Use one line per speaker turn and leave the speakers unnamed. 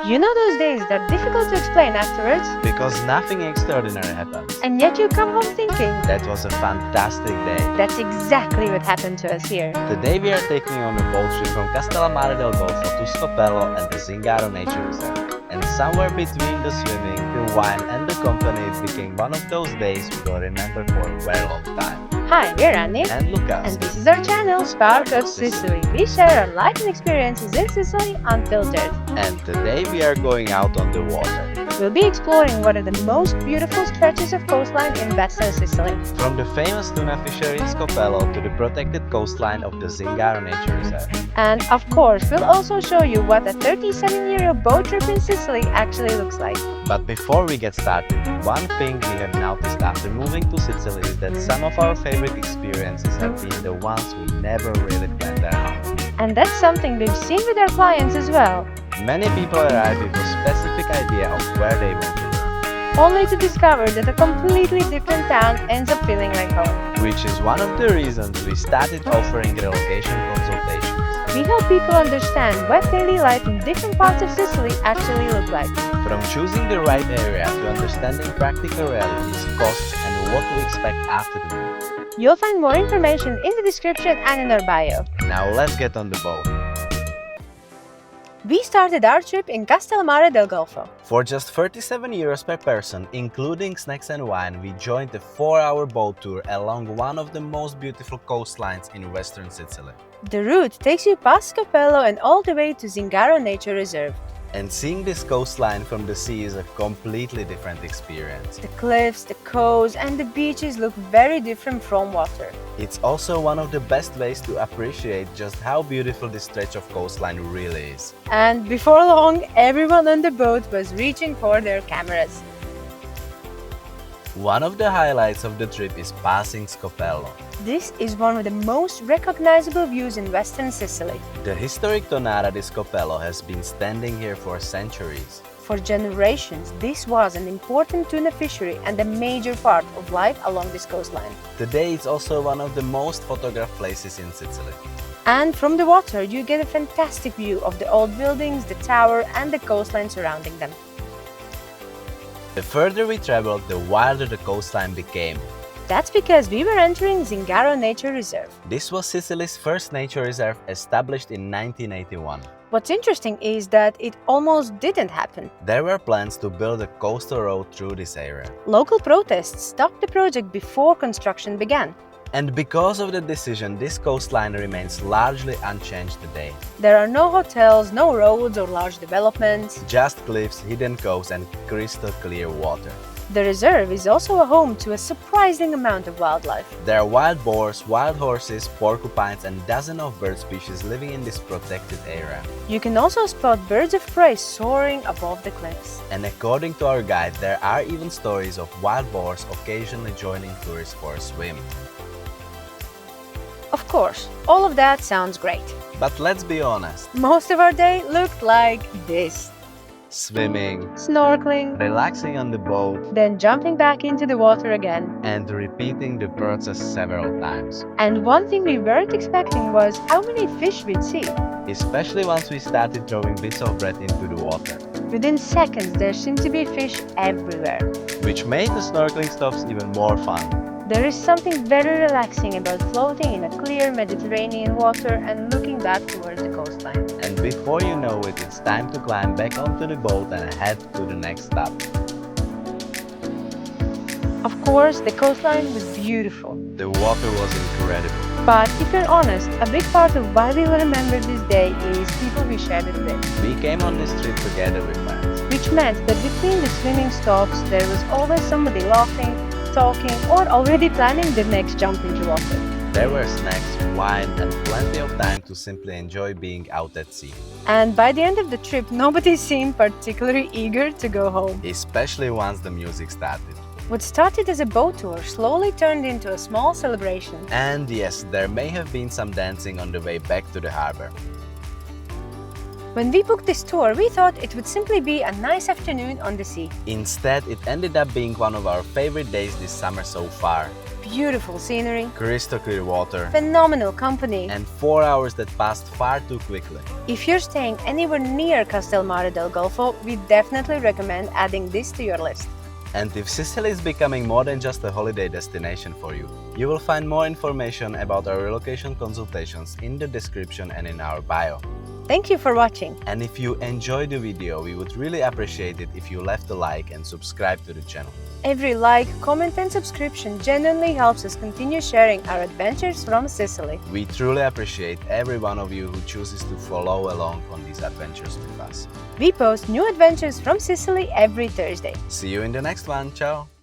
You know those days that are difficult to explain afterwards?
Because nothing extraordinary happened.
And yet you come home thinking,
That was a fantastic day.
that's exactly what happened to us here.
Today we are taking on a boat trip from Castellammare del Golfo to Scopello and the Zingaro Nature Reserve. And somewhere between the swimming, the wine and the company, it became one of those days we will remember for a very long time.
Hi, we're Annie.
And Lucas.
And this is our channel, Spark of Sicily. We share our life and experiences in Sicily unfiltered.
And today we are going out on the water.
We'll be exploring one of the most beautiful stretches of coastline in western Sicily.
From the famous tuna fishery in Scopello to the protected coastline of the Zingaro Nature Reserve.
And of course, we'll also show you what a 37-year-old boat trip in Sicily actually looks like.
But before we get started, one thing we have noticed after moving to Sicily is that some of our favorite experiences have been the ones we never really planned at home.
And that's something we've seen with our clients as well.
Many people arrive with a specific idea of where they want to live,
Only to discover that a completely different town ends up feeling like home.
which is one of the reasons we started offering relocation consultations.
We help people understand what daily life in different parts of Sicily actually look like.
From choosing the right area to understanding practical realities, costs, and what to expect after the move.
You'll find more information in the description and in our bio.
Now let's get on the boat.
We started our trip in Castellammare del Golfo.
For just 37 euros per person, including snacks and wine, we joined a 4-hour boat tour along one of the most beautiful coastlines in western Sicily.
The route takes you past Scopello and all the way to Zingaro Nature Reserve.
And seeing this coastline from the sea is a completely different experience.
The cliffs, the coves, and the beaches look very different from water.
It's also one of the best ways to appreciate just how beautiful this stretch of coastline really is.
And before long, everyone on the boat was reaching for their cameras.
One of the highlights of the trip is passing Scopello.
This is one of the most recognizable views in western Sicily.
The historic Tonnara di Scopello has been standing here for centuries.
For generations, this was an important tuna fishery and a major part of life along this coastline.
Today it's also one of the most photographed places in Sicily.
And from the water, you get a fantastic view of the old buildings, the tower, and the coastline surrounding them.
The further we traveled, the wilder the coastline became.
That's because we were entering Zingaro Nature Reserve.
This was Sicily's first nature reserve, established in 1981.
What's interesting is that it almost didn't happen.
There were plans to build a coastal road through this area.
Local protests stopped the project before construction began.
And because of the decision, this coastline remains largely unchanged today.
There are no hotels, no roads or large developments.
Just cliffs, hidden coves and crystal clear water.
The reserve is also a home to a surprising amount of wildlife.
There are wild boars, wild horses, porcupines and dozens of bird species living in this protected area.
You can also spot birds of prey soaring above the cliffs.
And according to our guide, there are even stories of wild boars occasionally joining tourists for a swim.
Of course, all of that sounds great.
But let's be honest,
Most of our day looked like this.
swimming,
Snorkeling,
relaxing on the boat,
then jumping back into the water again.
and repeating the process several times.
And one thing we weren't expecting was how many fish we'd see.
Especially once we started throwing bits of bread into the water,
Within seconds, there seemed to be fish everywhere.
which made the snorkeling stops even more fun.
There is something very relaxing about floating in a clear Mediterranean water and looking back towards the coastline.
And before you know it, it's time to climb back onto the boat and head to the next stop.
Of course, the coastline was beautiful.
The water was incredible.
But if you're honest, a big part of why we will remember this day is people we shared it with.
We came on this trip together with friends.
Which meant that between the swimming stops, there was always somebody laughing, talking, or already planning the next jump into water.
There were snacks, wine, and plenty of time to simply enjoy being out at sea.
And by the end of the trip, nobody seemed particularly eager to go home.
Especially once the music started.
What started as a boat tour slowly turned into a small celebration.
And yes, there may have been some dancing on the way back to the harbor.
When we booked this tour, we thought it would simply be a nice afternoon on the sea.
Instead, it ended up being one of our favorite days this summer so far.
beautiful scenery,
crystal clear water,
phenomenal company.
and 4 hours that passed far too quickly.
If you're staying anywhere near Castellammare del Golfo, we definitely recommend adding this to your list.
And if Sicily is becoming more than just a holiday destination for you, you will find more information about our relocation consultations in the description and in our bio.
Thank you for watching.
And if you enjoyed the video, we would really appreciate it if you left a like and subscribe to the channel.
Every like, comment and subscription genuinely helps us continue sharing our adventures from Sicily.
We truly appreciate every one of you who chooses to follow along on these adventures with us.
We post new adventures from Sicily every Thursday.
See you in the next one. Ciao!